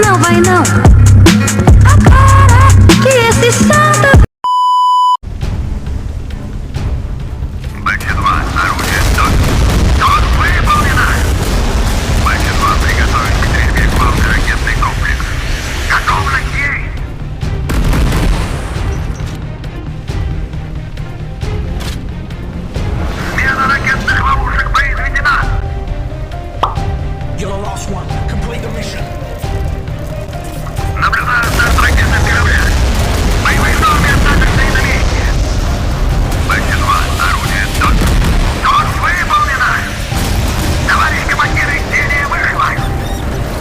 Não vai não. Agora que esse salto. Bandido A, Haroldo, todo foi abominado. Bandido A, obrigações de 3.000 raquetes sem conflito. Cachorro aqui, hein? Смена ракетных ловушек произведена. You're the last one. Complete the mission. Наблюдаю старт ракетных корабля. Боевые нормы остаточной замейки. Банdido А, орудие тут. Тут выполнено. Товарищ командир, изделие вышло.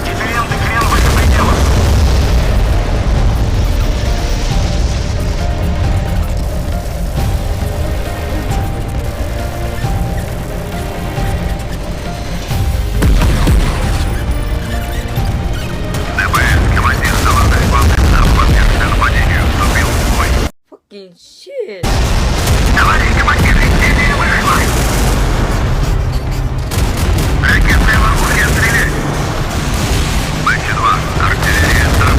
Дифференты крен выше предела. ДБС, командир заводной комплекса, подвергся нападению, вступил в бой. Fucking shit. Товарищ командир, изделие вышло. Ракетные ловушки отстрелять. Банdido А, артиллерия там.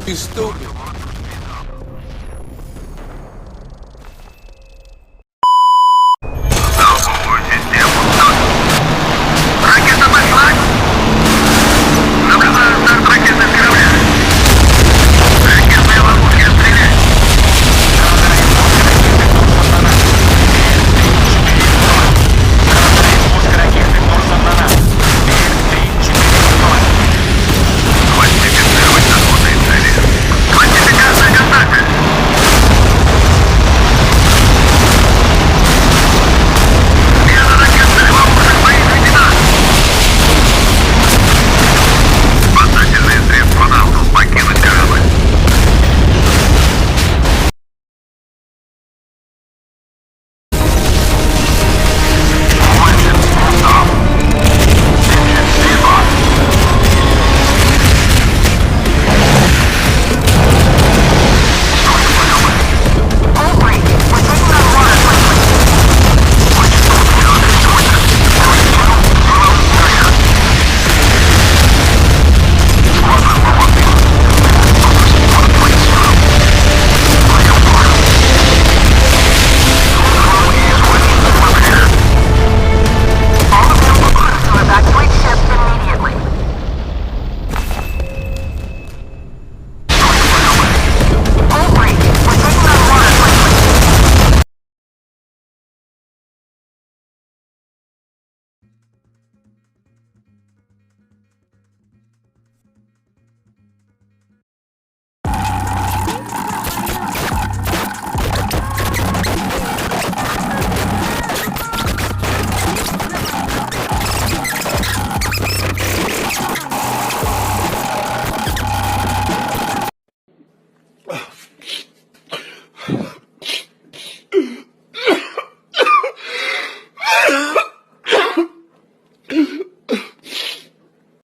You stupid.